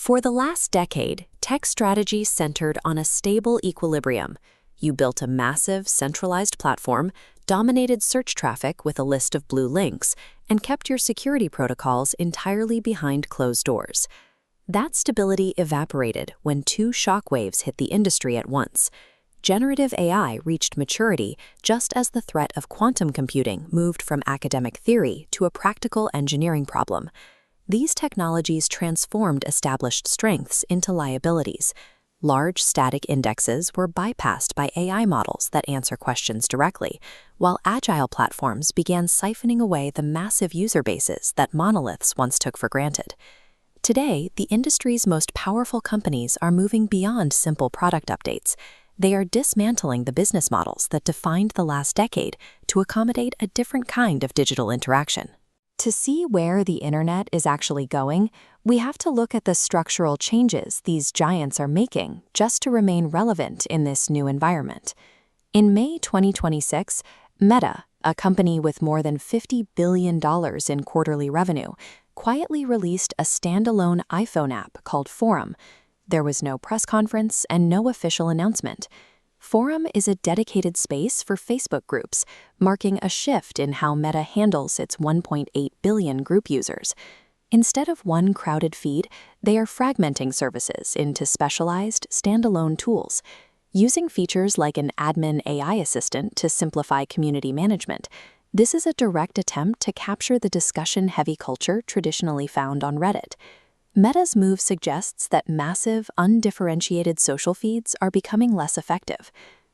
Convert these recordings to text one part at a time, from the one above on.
For the last decade, tech strategy centered on a stable equilibrium. You built a massive, centralized platform, dominated search traffic with a list of blue links, and kept your security protocols entirely behind closed doors. That stability evaporated when two shockwaves hit the industry at once. Generative AI reached maturity just as the threat of quantum computing moved from academic theory to a practical engineering problem. These technologies transformed established strengths into liabilities. Large static indexes were bypassed by AI models that answer questions directly, while agile platforms began siphoning away the massive user bases that monoliths once took for granted. Today, the industry's most powerful companies are moving beyond simple product updates. They are dismantling the business models that defined the last decade to accommodate a different kind of digital interaction. To see where the internet is actually going, we have to look at the structural changes these giants are making just to remain relevant in this new environment. In May 2026, Meta, a company with more than $50 billion in quarterly revenue, quietly released a standalone iPhone app called Forum. There was no press conference and no official announcement. Forum is a dedicated space for Facebook groups, marking a shift in how Meta handles its 1.8 billion group users. Instead of one crowded feed, they are fragmenting services into specialized, standalone tools. Using features like an admin AI assistant to simplify community management, this is a direct attempt to capture the discussion-heavy culture traditionally found on Reddit. Meta's move suggests that massive, undifferentiated social feeds are becoming less effective.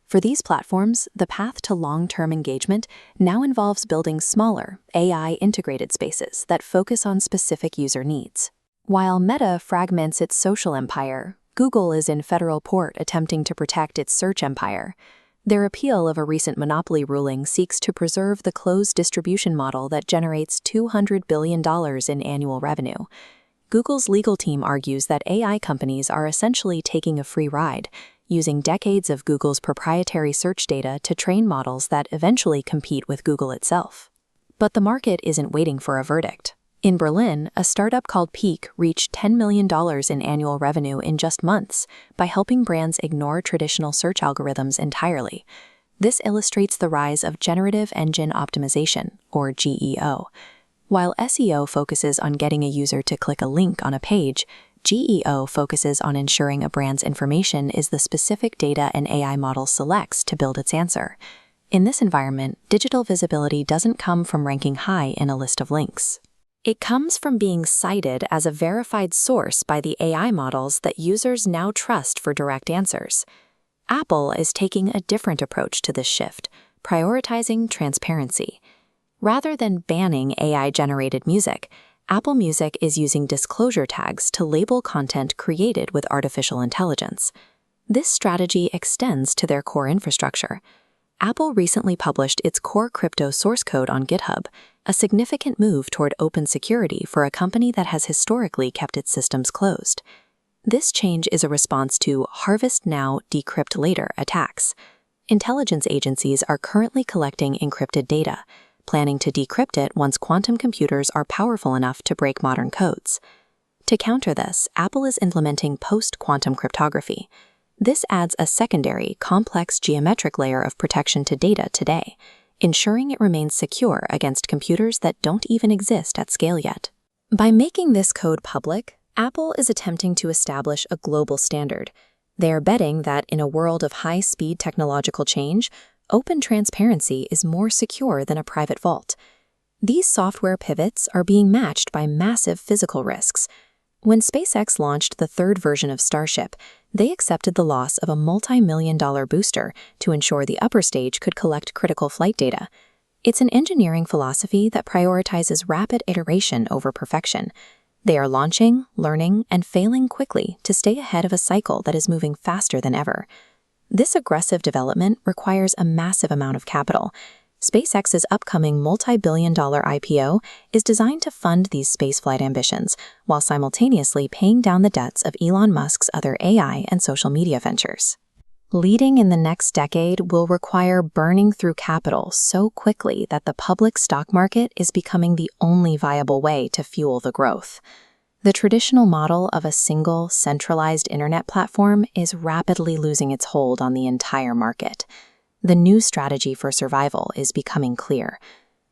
For these platforms, the path to long-term engagement now involves building smaller, AI-integrated spaces that focus on specific user needs. While Meta fragments its social empire, Google is in federal court attempting to protect its search empire. Their appeal of a recent monopoly ruling seeks to preserve the closed distribution model that generates $200 billion in annual revenue. Google's legal team argues that AI companies are essentially taking a free ride, using decades of Google's proprietary search data to train models that eventually compete with Google itself. But the market isn't waiting for a verdict. In Berlin, a startup called Peak reached $10 million in annual revenue in just months by helping brands ignore traditional search algorithms entirely. This illustrates the rise of generative engine optimization, or GEO. While SEO focuses on getting a user to click a link on a page, GEO focuses on ensuring a brand's information is the specific data an AI model selects to build its answer. In this environment, digital visibility doesn't come from ranking high in a list of links. It comes from being cited as a verified source by the AI models that users now trust for direct answers. Apple is taking a different approach to this shift, prioritizing transparency. Rather than banning AI-generated music, Apple Music is using disclosure tags to label content created with artificial intelligence. This strategy extends to their core infrastructure. Apple recently published its core crypto source code on GitHub, a significant move toward open security for a company that has historically kept its systems closed. This change is a response to harvest now, decrypt later attacks. Intelligence agencies are currently collecting encrypted data, planning to decrypt it once quantum computers are powerful enough to break modern codes. To counter this, Apple is implementing post-quantum cryptography. This adds a secondary, complex geometric layer of protection to data today, ensuring it remains secure against computers that don't even exist at scale yet. By making this code public, Apple is attempting to establish a global standard. They are betting that in a world of high-speed technological change, open transparency is more secure than a private vault. These software pivots are being matched by massive physical risks. When SpaceX launched the third version of Starship, they accepted the loss of a multi-million-dollar booster to ensure the upper stage could collect critical flight data. It's an engineering philosophy that prioritizes rapid iteration over perfection. They are launching, learning, and failing quickly to stay ahead of a cycle that is moving faster than ever. This aggressive development requires a massive amount of capital. SpaceX's upcoming multi-billion-dollar IPO is designed to fund these spaceflight ambitions, while simultaneously paying down the debts of Elon Musk's other AI and social media ventures. Leading in the next decade will require burning through capital so quickly that the public stock market is becoming the only viable way to fuel the growth. The traditional model of a single, centralized internet platform is rapidly losing its hold on the entire market. The new strategy for survival is becoming clear.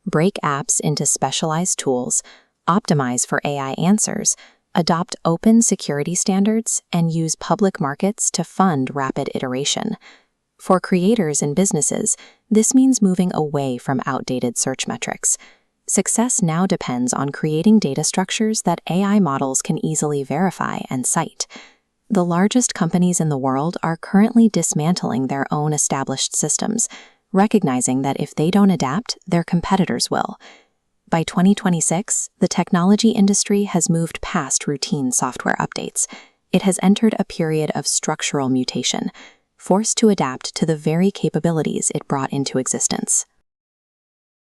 Break apps into specialized tools, optimize for AI answers, adopt open security standards, and use public markets to fund rapid iteration. For creators and businesses, this means moving away from outdated search metrics. Success now depends on creating data structures that AI models can easily verify and cite. The largest companies in the world are currently dismantling their own established systems, recognizing that if they don't adapt, their competitors will. By 2026, the technology industry has moved past routine software updates. It has entered a period of structural mutation, forced to adapt to the very capabilities it brought into existence.